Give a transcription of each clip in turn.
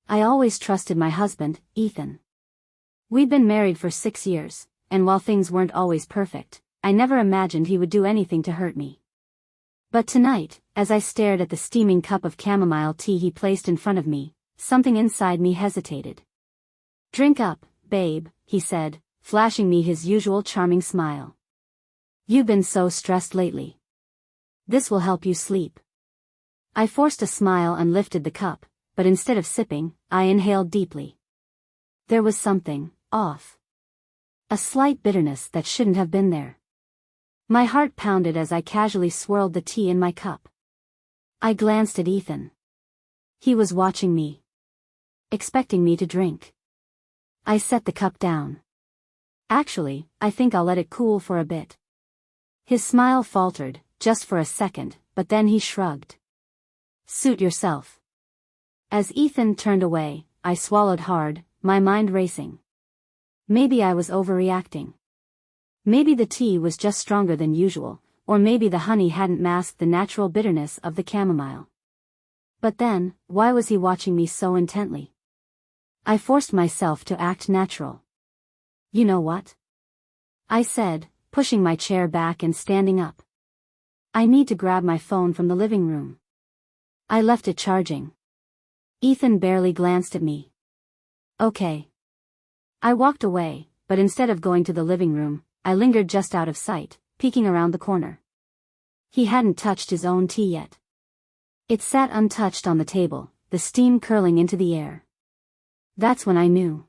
I always trusted my husband, Ethan. We'd been married for 6 years, and while things weren't always perfect, I never imagined he would do anything to hurt me. But tonight, as I stared at the steaming cup of chamomile tea he placed in front of me, something inside me hesitated. "Drink up, babe," he said, flashing me his usual charming smile. "You've been so stressed lately. This will help you sleep." I forced a smile and lifted the cup, but instead of sipping, I inhaled deeply. There was something off. A slight bitterness that shouldn't have been there. My heart pounded as I casually swirled the tea in my cup. I glanced at Ethan. He was watching me, expecting me to drink. I set the cup down. "Actually, I think I'll let it cool for a bit." His smile faltered, just for a second, but then he shrugged. "Suit yourself." As Ethan turned away, I swallowed hard, my mind racing. Maybe I was overreacting. Maybe the tea was just stronger than usual, or maybe the honey hadn't masked the natural bitterness of the chamomile. But then, why was he watching me so intently? I forced myself to act natural. "You know what?" I said, pushing my chair back and standing up. "I need to grab my phone from the living room. I left it charging." Ethan barely glanced at me. "Okay." I walked away, but instead of going to the living room, I lingered just out of sight, peeking around the corner. He hadn't touched his own tea yet. It sat untouched on the table, the steam curling into the air. That's when I knew.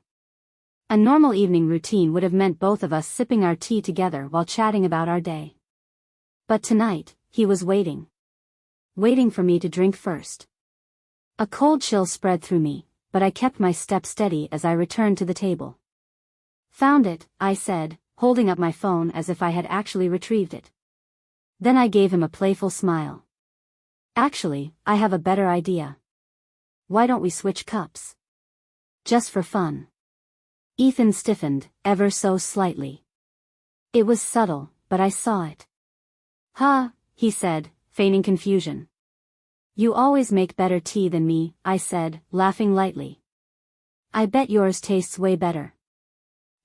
A normal evening routine would have meant both of us sipping our tea together while chatting about our day. But tonight, he was waiting. Waiting for me to drink first. A cold chill spread through me, but I kept my step steady as I returned to the table. "Found it," I said, holding up my phone as if I had actually retrieved it. Then I gave him a playful smile. "Actually, I have a better idea. Why don't we switch cups? Just for fun." Ethan stiffened, ever so slightly. It was subtle, but I saw it. "Huh," he said, feigning confusion. "You always make better tea than me," I said, laughing lightly. "I bet yours tastes way better."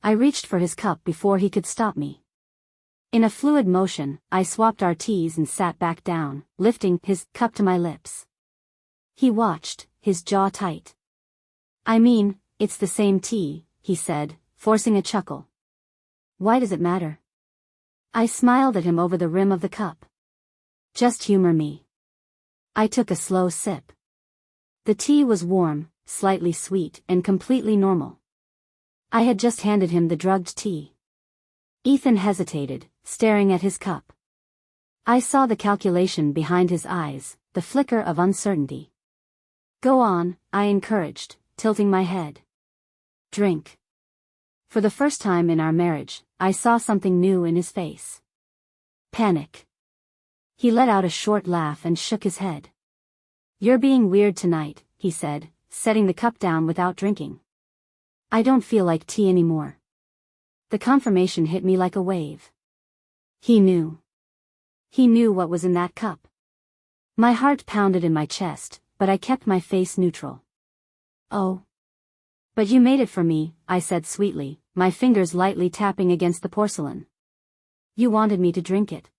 I reached for his cup before he could stop me. In a fluid motion, I swapped our teas and sat back down, lifting his cup to my lips. He watched, his jaw tight. "I mean, it's the same tea," he said, forcing a chuckle. "Why does it matter?" I smiled at him over the rim of the cup. "Just humor me." I took a slow sip. The tea was warm, slightly sweet, and completely normal. I had just handed him the drugged tea. Ethan hesitated, staring at his cup. I saw the calculation behind his eyes, the flicker of uncertainty. "Go on," I encouraged, tilting my head. "Drink." For the first time in our marriage, I saw something new in his face. Panic. He let out a short laugh and shook his head. "You're being weird tonight," he said, setting the cup down without drinking. "I don't feel like tea anymore." The confirmation hit me like a wave. He knew. He knew what was in that cup. My heart pounded in my chest, but I kept my face neutral. "Oh. But you made it for me," I said sweetly, my fingers lightly tapping against the porcelain. "You wanted me to drink it.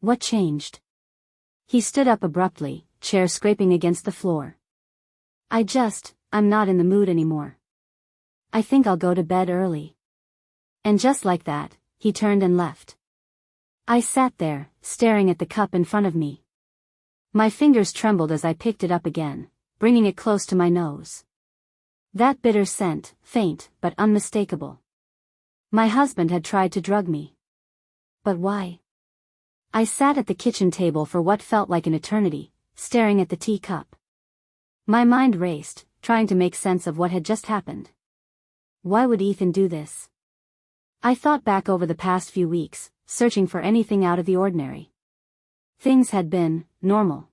What changed?" He stood up abruptly, chair scraping against the floor. I'm not in the mood anymore. I think I'll go to bed early." And just like that, he turned and left. I sat there, staring at the cup in front of me. My fingers trembled as I picked it up again, bringing it close to my nose. That bitter scent, faint but unmistakable. My husband had tried to drug me. But why? I sat at the kitchen table for what felt like an eternity, staring at the teacup. My mind raced, trying to make sense of what had just happened. Why would Ethan do this? I thought back over the past few weeks, searching for anything out of the ordinary. Things had been normal.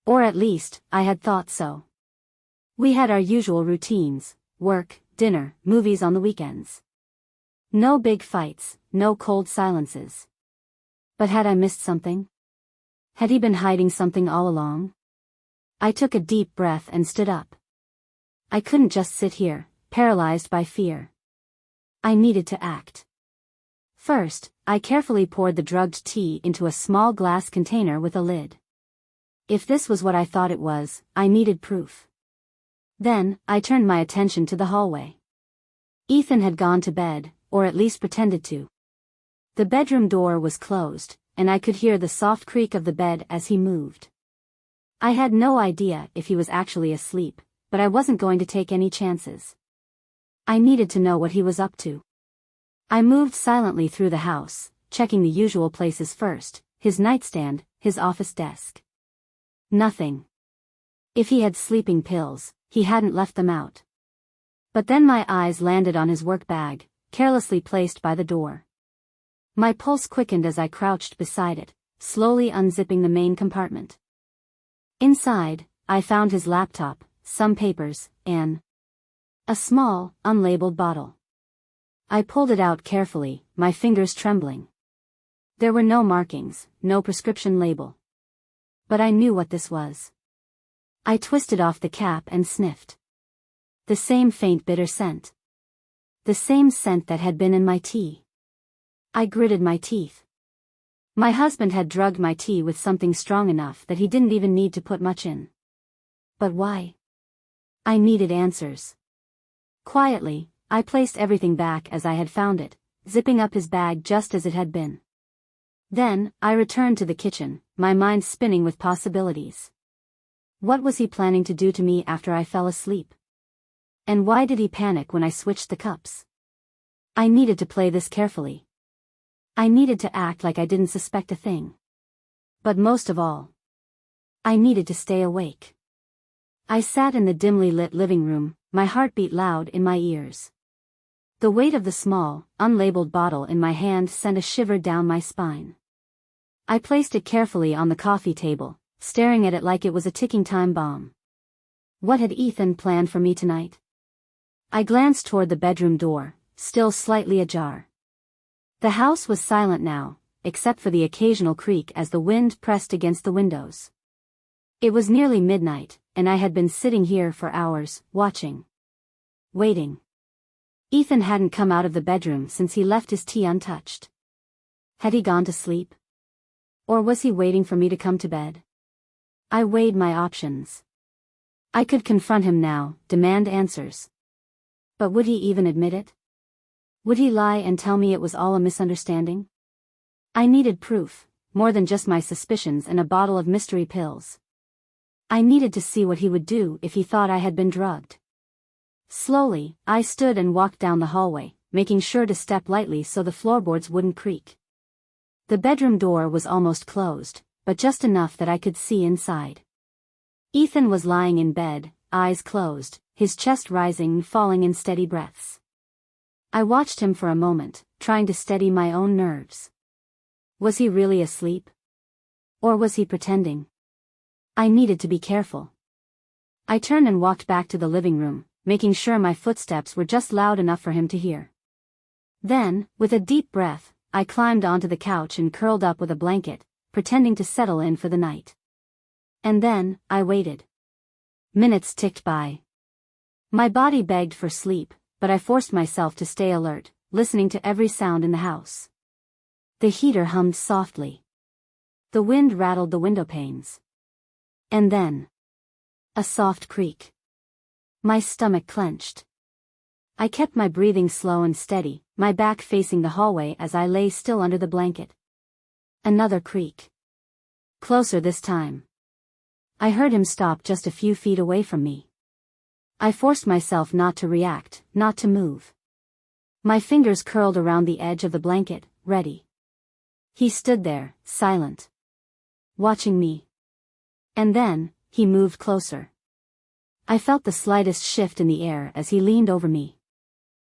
Or at least, I had thought so. We had our usual routines: work, dinner, movies on the weekends. No big fights, no cold silences. But had I missed something? Had he been hiding something all along? I took a deep breath and stood up. I couldn't just sit here, paralyzed by fear. I needed to act. First, I carefully poured the drugged tea into a small glass container with a lid. If this was what I thought it was, I needed proof. Then, I turned my attention to the hallway. Ethan had gone to bed, or at least pretended to. The bedroom door was closed, and I could hear the soft creak of the bed as he moved. I had no idea if he was actually asleep, but I wasn't going to take any chances. I needed to know what he was up to. I moved silently through the house, checking the usual places first, his nightstand, his office desk. Nothing. If he had sleeping pills, he hadn't left them out. But then my eyes landed on his work bag, carelessly placed by the door. My pulse quickened as I crouched beside it, slowly unzipping the main compartment. Inside, I found his laptop, some papers, and a small, unlabeled bottle. I pulled it out carefully, my fingers trembling. There were no markings, no prescription label. But I knew what this was. I twisted off the cap and sniffed. The same faint bitter scent. The same scent that had been in my tea. I gritted my teeth. My husband had drugged my tea with something strong enough that he didn't even need to put much in. But why? I needed answers. Quietly, I placed everything back as I had found it, zipping up his bag just as it had been. Then, I returned to the kitchen, my mind spinning with possibilities. What was he planning to do to me after I fell asleep? And why did he panic when I switched the cups? I needed to play this carefully. I needed to act like I didn't suspect a thing. But most of all, I needed to stay awake. I sat in the dimly lit living room, my heartbeat loud in my ears. The weight of the small, unlabeled bottle in my hand sent a shiver down my spine. I placed it carefully on the coffee table, staring at it like it was a ticking time bomb. What had Ethan planned for me tonight? I glanced toward the bedroom door, still slightly ajar. The house was silent now, except for the occasional creak as the wind pressed against the windows. It was nearly midnight, and I had been sitting here for hours, watching. Waiting. Ethan hadn't come out of the bedroom since he left his tea untouched. Had he gone to sleep? Or was he waiting for me to come to bed? I weighed my options. I could confront him now, demand answers. But would he even admit it? Would he lie and tell me it was all a misunderstanding? I needed proof, more than just my suspicions and a bottle of mystery pills. I needed to see what he would do if he thought I had been drugged. Slowly, I stood and walked down the hallway, making sure to step lightly so the floorboards wouldn't creak. The bedroom door was almost closed, but just enough that I could see inside. Ethan was lying in bed, eyes closed, his chest rising and falling in steady breaths. I watched him for a moment, trying to steady my own nerves. Was he really asleep? Or was he pretending? I needed to be careful. I turned and walked back to the living room, making sure my footsteps were just loud enough for him to hear. Then, with a deep breath, I climbed onto the couch and curled up with a blanket, pretending to settle in for the night. And then, I waited. Minutes ticked by. My body begged for sleep, but I forced myself to stay alert, listening to every sound in the house. The heater hummed softly. The wind rattled the window panes. And then, a soft creak. My stomach clenched. I kept my breathing slow and steady, my back facing the hallway as I lay still under the blanket. Another creak. Closer this time. I heard him stop just a few feet away from me. I forced myself not to react, not to move. My fingers curled around the edge of the blanket, ready. He stood there, silent. Watching me. And then, he moved closer. I felt the slightest shift in the air as he leaned over me.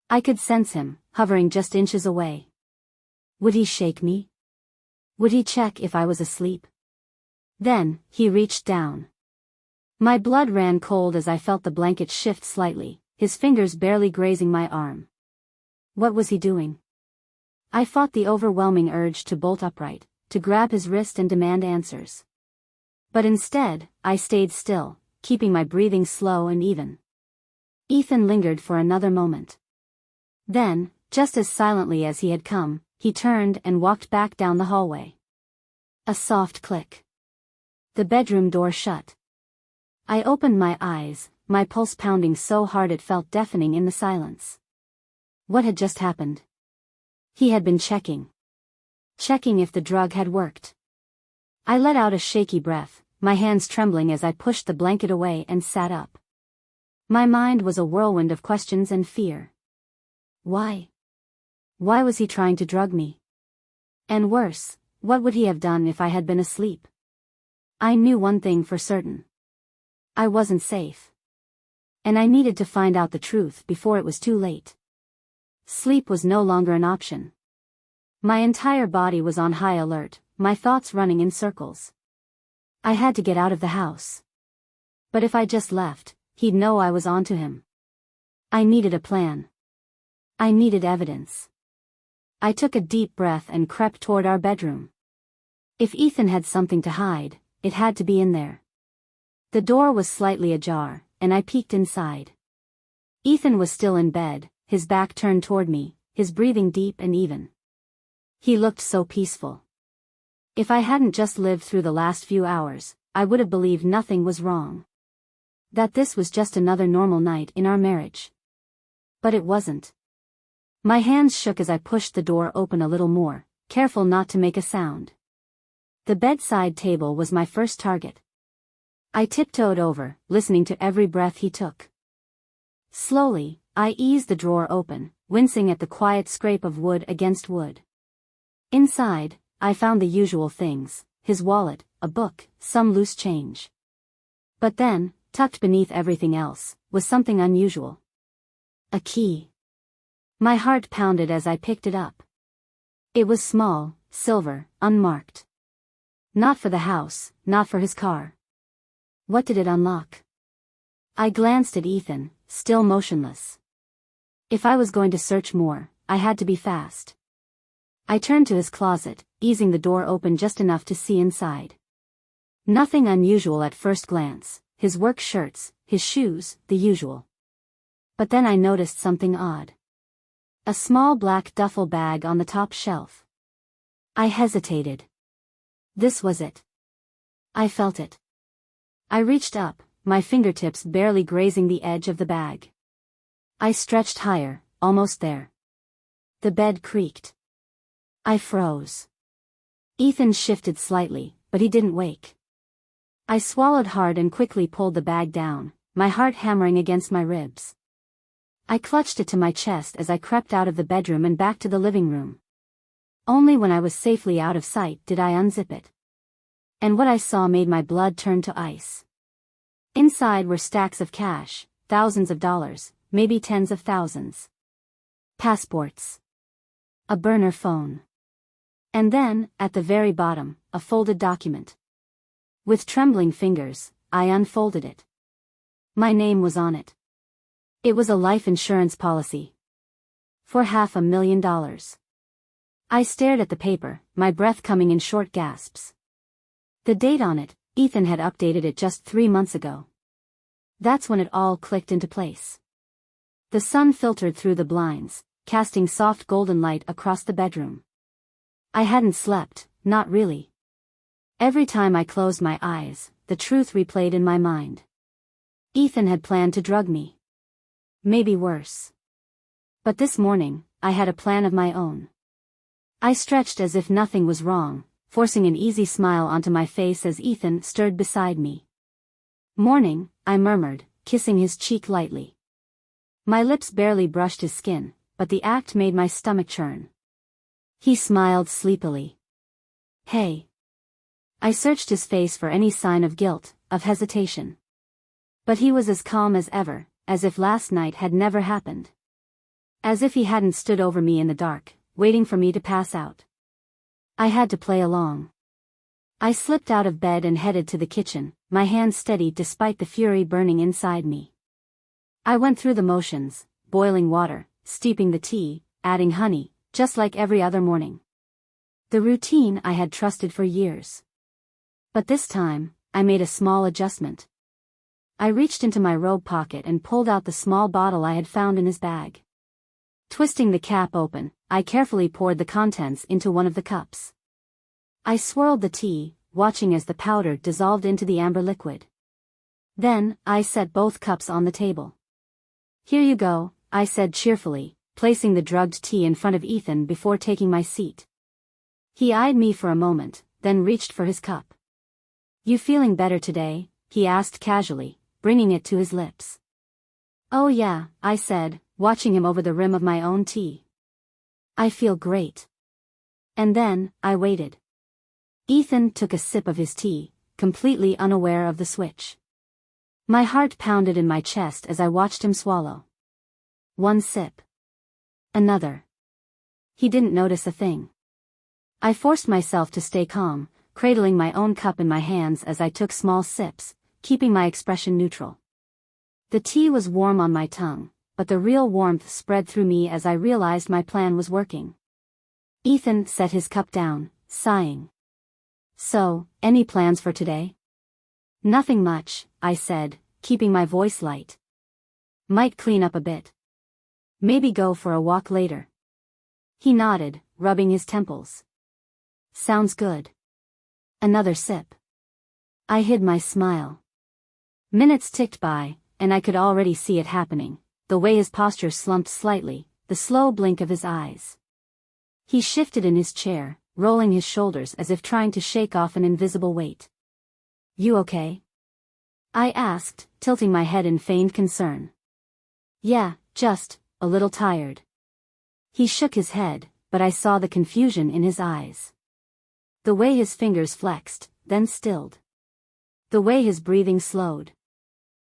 I could sense him, hovering just inches away. Would he shake me? Would he check if I was asleep? Then, he reached down. My blood ran cold as I felt the blanket shift slightly, his fingers barely grazing my arm. What was he doing? I fought the overwhelming urge to bolt upright, to grab his wrist and demand answers. But instead, I stayed still, keeping my breathing slow and even. Ethan lingered for another moment. Then, just as silently as he had come, he turned and walked back down the hallway. A soft click. The bedroom door shut. I opened my eyes, my pulse pounding so hard it felt deafening in the silence. What had just happened? He had been checking. Checking if the drug had worked. I let out a shaky breath, my hands trembling as I pushed the blanket away and sat up. My mind was a whirlwind of questions and fear. Why? Why was he trying to drug me? And worse, what would he have done if I had been asleep? I knew one thing for certain. I wasn't safe. And I needed to find out the truth before it was too late. Sleep was no longer an option. My entire body was on high alert, my thoughts running in circles. I had to get out of the house. But if I just left, he'd know I was onto him. I needed a plan. I needed evidence. I took a deep breath and crept toward our bedroom. If Ethan had something to hide, it had to be in there. The door was slightly ajar, and I peeked inside. Ethan was still in bed, his back turned toward me, his breathing deep and even. He looked so peaceful. If I hadn't just lived through the last few hours, I would have believed nothing was wrong. That this was just another normal night in our marriage. But it wasn't. My hands shook as I pushed the door open a little more, careful not to make a sound. The bedside table was my first target. I tiptoed over, listening to every breath he took. Slowly, I eased the drawer open, wincing at the quiet scrape of wood against wood. Inside, I found the usual things, his wallet, a book, some loose change. But then, tucked beneath everything else, was something unusual. A key. My heart pounded as I picked it up. It was small, silver, unmarked. Not for the house, not for his car. What did it unlock? I glanced at Ethan, still motionless. If I was going to search more, I had to be fast. I turned to his closet, easing the door open just enough to see inside. Nothing unusual at first glance, his work shirts, his shoes, the usual. But then I noticed something odd. A small black duffel bag on the top shelf. I hesitated. This was it. I felt it. I reached up, my fingertips barely grazing the edge of the bag. I stretched higher, almost there. The bed creaked. I froze. Ethan shifted slightly, but he didn't wake. I swallowed hard and quickly pulled the bag down, my heart hammering against my ribs. I clutched it to my chest as I crept out of the bedroom and back to the living room. Only when I was safely out of sight did I unzip it. And what I saw made my blood turn to ice. Inside were stacks of cash, thousands of dollars, maybe tens of thousands. Passports. A burner phone. And then, at the very bottom, a folded document. With trembling fingers, I unfolded it. My name was on it. It was a life insurance policy. For $500,000. I stared at the paper, my breath coming in short gasps. The date on it, Ethan had updated it just 3 months ago. That's when it all clicked into place. The sun filtered through the blinds, casting soft golden light across the bedroom. I hadn't slept, not really. Every time I closed my eyes, the truth replayed in my mind. Ethan had planned to drug me. Maybe worse. But this morning, I had a plan of my own. I stretched as if nothing was wrong, forcing an easy smile onto my face as Ethan stirred beside me. Morning, I murmured, kissing his cheek lightly. My lips barely brushed his skin, but the act made my stomach churn. He smiled sleepily. Hey. I searched his face for any sign of guilt, of hesitation. But he was as calm as ever, as if last night had never happened. As if he hadn't stood over me in the dark, waiting for me to pass out. I had to play along. I slipped out of bed and headed to the kitchen, my hands steady despite the fury burning inside me. I went through the motions, boiling water, steeping the tea, adding honey, just like every other morning. The routine I had trusted for years. But this time, I made a small adjustment. I reached into my robe pocket and pulled out the small bottle I had found in his bag. Twisting the cap open, I carefully poured the contents into one of the cups. I swirled the tea, watching as the powder dissolved into the amber liquid. Then, I set both cups on the table. "Here you go," I said cheerfully, placing the drugged tea in front of Ethan before taking my seat. He eyed me for a moment, then reached for his cup. "You feeling better today?" he asked casually, bringing it to his lips. "Oh yeah," I said, watching him over the rim of my own tea. "I feel great." And then, I waited. Ethan took a sip of his tea, completely unaware of the switch. My heart pounded in my chest as I watched him swallow. One sip. Another. He didn't notice a thing. I forced myself to stay calm, cradling my own cup in my hands as I took small sips, keeping my expression neutral. The tea was warm on my tongue, but the real warmth spread through me as I realized my plan was working. Ethan set his cup down, sighing. "So, any plans for today?" "Nothing much," I said, keeping my voice light. "Might clean up a bit. Maybe go for a walk later." He nodded, rubbing his temples. "Sounds good." Another sip. I hid my smile. Minutes ticked by, and I could already see it happening, the way his posture slumped slightly, the slow blink of his eyes. He shifted in his chair, rolling his shoulders as if trying to shake off an invisible weight. "You okay?" I asked, tilting my head in feigned concern. "Yeah, just a little tired." He shook his head, but I saw the confusion in his eyes. The way his fingers flexed, then stilled. The way his breathing slowed.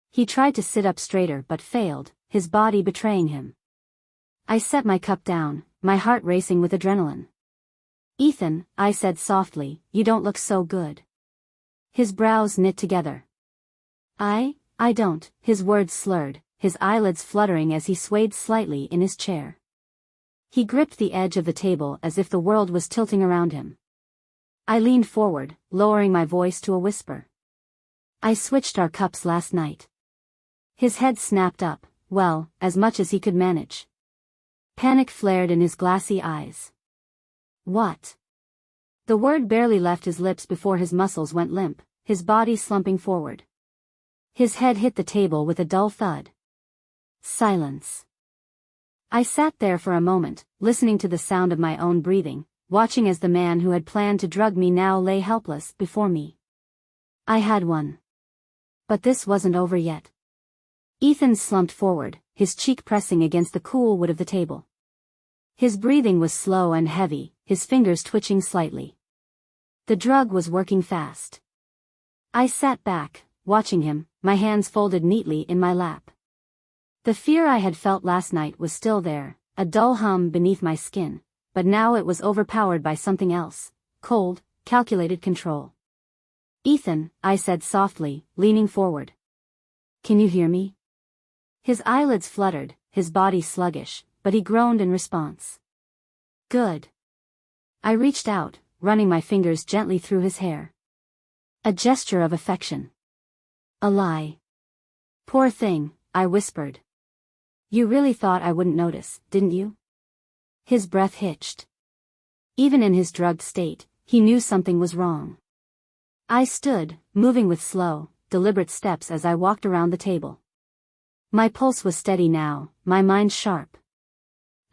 He tried to sit up straighter but failed, his body betraying him. I set my cup down, my heart racing with adrenaline. "Ethan," I said softly, "you don't look so good." His brows knit together. I don't," his words slurred, his eyelids fluttering as he swayed slightly in his chair. He gripped the edge of the table as if the world was tilting around him. I leaned forward, lowering my voice to a whisper. "I switched our cups last night." His head snapped up, well, as much as he could manage. Panic flared in his glassy eyes. "What?" The word barely left his lips before his muscles went limp, his body slumping forward. His head hit the table with a dull thud. Silence. I sat there for a moment, listening to the sound of my own breathing, watching as the man who had planned to drug me now lay helpless before me. I had won. But this wasn't over yet. Ethan slumped forward, his cheek pressing against the cool wood of the table. His breathing was slow and heavy, his fingers twitching slightly. The drug was working fast. I sat back, watching him, my hands folded neatly in my lap. The fear I had felt last night was still there, a dull hum beneath my skin, but now it was overpowered by something else, cold, calculated control. "Ethan," I said softly, leaning forward. "Can you hear me?" His eyelids fluttered, his body sluggish, but he groaned in response. "Good." I reached out, running my fingers gently through his hair. A gesture of affection. A lie. "Poor thing," I whispered. "You really thought I wouldn't notice, didn't you?" His breath hitched. Even in his drugged state, he knew something was wrong. I stood, moving with slow, deliberate steps as I walked around the table. My pulse was steady now, my mind sharp.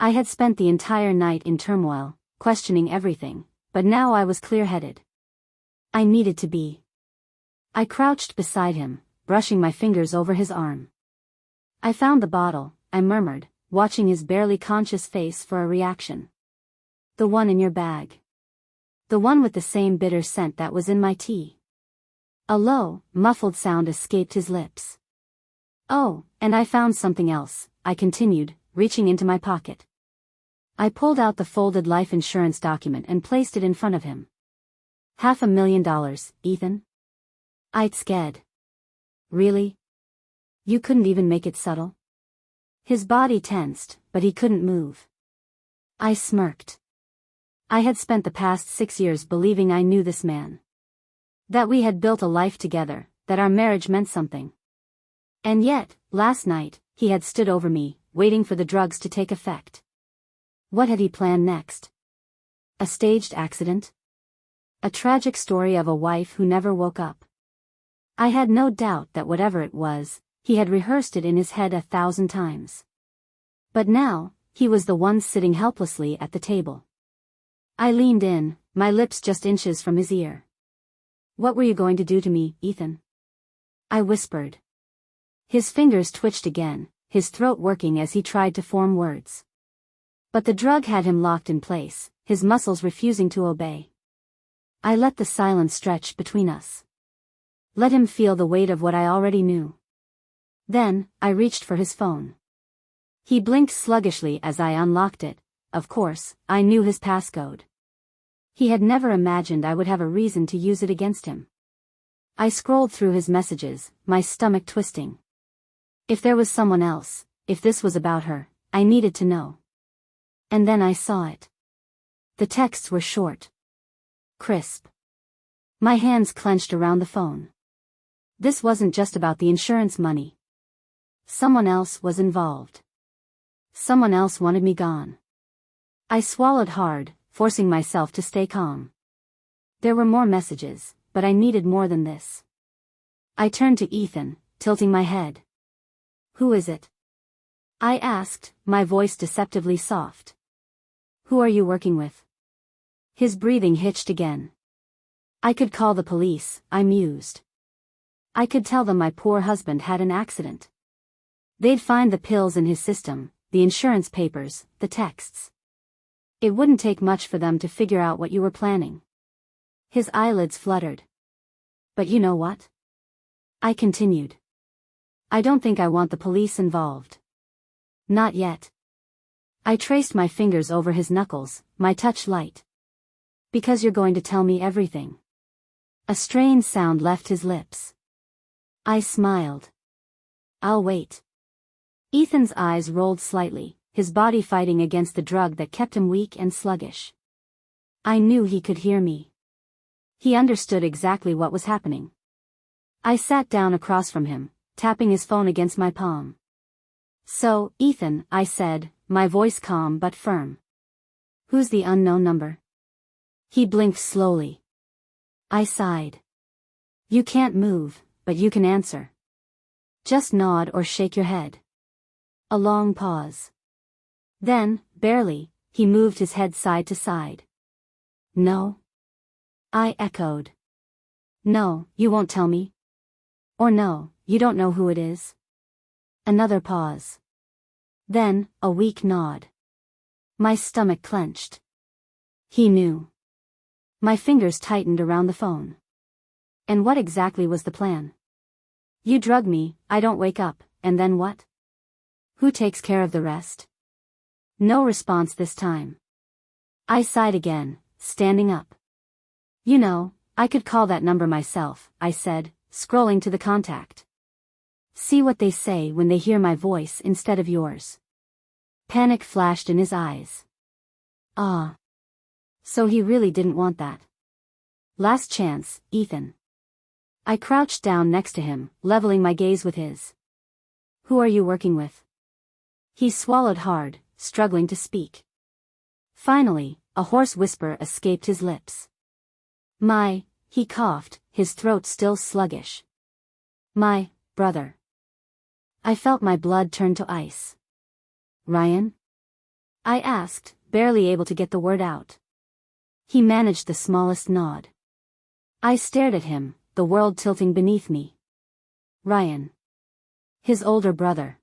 I had spent the entire night in turmoil, questioning everything, but now I was clear-headed. I needed to be. I crouched beside him, brushing my fingers over his arm. "I found the bottle," I murmured, watching his barely conscious face for a reaction. "The one in your bag. The one with the same bitter scent that was in my tea." A low, muffled sound escaped his lips. "Oh, and I found something else," I continued, reaching into my pocket. I pulled out the folded life insurance document and placed it in front of him. $500,000, Ethan?" I'd scared. "Really? You couldn't even make it subtle?" His body tensed, but he couldn't move. I smirked. I had spent the past 6 years believing I knew this man. That we had built a life together, that our marriage meant something. And yet, last night, he had stood over me, waiting for the drugs to take effect. What had he planned next? A staged accident? A tragic story of a wife who never woke up. I had no doubt that whatever it was, he had rehearsed it in his head 1,000 times. But now, he was the one sitting helplessly at the table. I leaned in, my lips just inches from his ear. "What were you going to do to me, Ethan?" I whispered. His fingers twitched again, his throat working as he tried to form words. But the drug had him locked in place, his muscles refusing to obey. I let the silence stretch between us. Let him feel the weight of what I already knew. Then, I reached for his phone. He blinked sluggishly as I unlocked it. Of course, I knew his passcode. He had never imagined I would have a reason to use it against him. I scrolled through his messages, my stomach twisting. If there was someone else, if this was about her, I needed to know. And then I saw it. The texts were short. Crisp. My hands clenched around the phone. This wasn't just about the insurance money. Someone else was involved. Someone else wanted me gone. I swallowed hard, forcing myself to stay calm. There were more messages, but I needed more than this. I turned to Ethan, tilting my head. "Who is it?" I asked, my voice deceptively soft. "Who are you working with?" His breathing hitched again. "I could call the police," I mused. "I could tell them my poor husband had an accident. They'd find the pills in his system, the insurance papers, the texts. It wouldn't take much for them to figure out what you were planning." His eyelids fluttered. "But you know what?" I continued. "I don't think I want the police involved. Not yet." I traced my fingers over his knuckles, my touch light. "Because you're going to tell me everything." A strained sound left his lips. I smiled. "I'll wait." Ethan's eyes rolled slightly, his body fighting against the drug that kept him weak and sluggish. I knew he could hear me. He understood exactly what was happening. I sat down across from him, tapping his phone against my palm. "So, Ethan," I said, my voice calm but firm. "Who's the unknown number?" He blinked slowly. I sighed. "You can't move, but you can answer. Just nod or shake your head." A long pause. Then, barely, he moved his head side to side. "No?" I echoed. "No, you won't tell me?" Or "No, you don't know who it is?" Another pause. Then, a weak nod. My stomach clenched. He knew. My fingers tightened around the phone. And what exactly was the plan? "You drug me, I don't wake up, and then what? Who takes care of the rest?" No response this time. I sighed again, standing up. "You know, I could call that number myself," I said, scrolling to the contact. "See what they say when they hear my voice instead of yours." Panic flashed in his eyes. Ah. So he really didn't want that. "Last chance, Ethan." I crouched down next to him, leveling my gaze with his. "Who are you working with?" He swallowed hard, struggling to speak. Finally, a hoarse whisper escaped his lips. He coughed, his throat still sluggish. "My brother." I felt my blood turn to ice. "Ryan?" I asked, barely able to get the word out. He managed the smallest nod. I stared at him, the world tilting beneath me. Ryan. His older brother.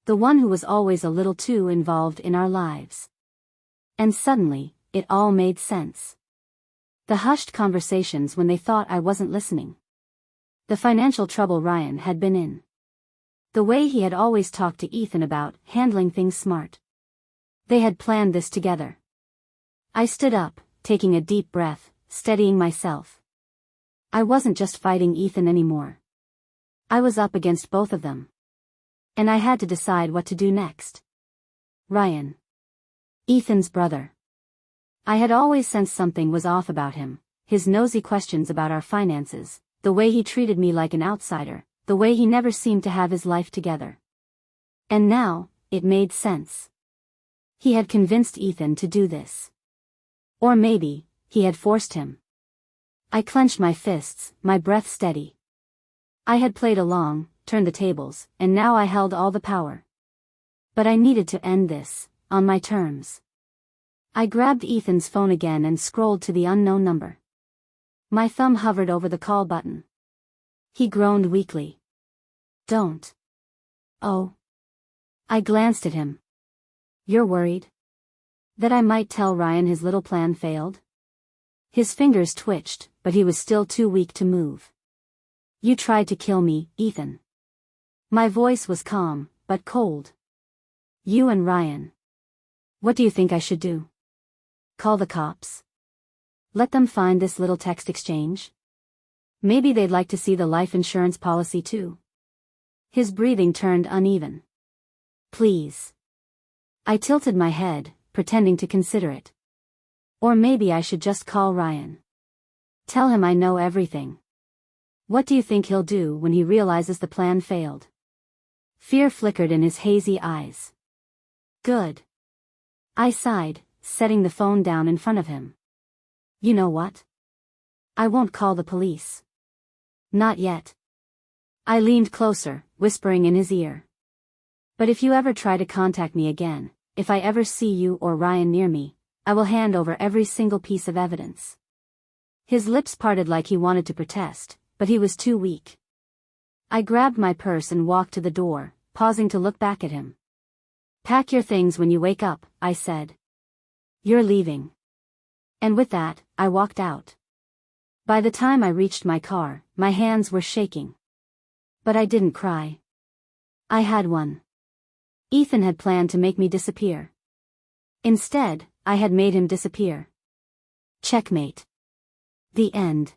The one who was always a little too involved in our lives. And suddenly, it all made sense. The hushed conversations when they thought I wasn't listening. The financial trouble Ryan had been in. The way he had always talked to Ethan about handling things smart. They had planned this together. I stood up, taking a deep breath, steadying myself. I wasn't just fighting Ethan anymore. I was up against both of them. And I had to decide what to do next. Ryan. Ethan's brother. I had always sensed something was off about him, his nosy questions about our finances, the way he treated me like an outsider, the way he never seemed to have his life together. And now, it made sense. He had convinced Ethan to do this. Or maybe, he had forced him. I clenched my fists, my breath steady. I had played along, turned the tables, and now I held all the power. But I needed to end this, on my terms. I grabbed Ethan's phone again and scrolled to the unknown number. My thumb hovered over the call button. He groaned weakly. Don't. Oh. I glanced at him. You're worried? That I might tell Ryan his little plan failed? His fingers twitched, but he was still too weak to move. You tried to kill me, Ethan. My voice was calm, but cold. You and Ryan. What do you think I should do? Call the cops? Let them find this little text exchange? Maybe they'd like to see the life insurance policy too. His breathing turned uneven. Please. I tilted my head, pretending to consider it. Or maybe I should just call Ryan. Tell him I know everything. What do you think he'll do when he realizes the plan failed? Fear flickered in his hazy eyes. Good. I sighed, setting the phone down in front of him. You know what? I won't call the police. Not yet. I leaned closer, whispering in his ear. But if you ever try to contact me again, if I ever see you or Ryan near me, I will hand over every single piece of evidence. His lips parted like he wanted to protest, but he was too weak. I grabbed my purse and walked to the door, pausing to look back at him. Pack your things when you wake up, I said. You're leaving. And with that, I walked out. By the time I reached my car, my hands were shaking. But I didn't cry. I had one. Ethan had planned to make me disappear. Instead, I had made him disappear. Checkmate. The end.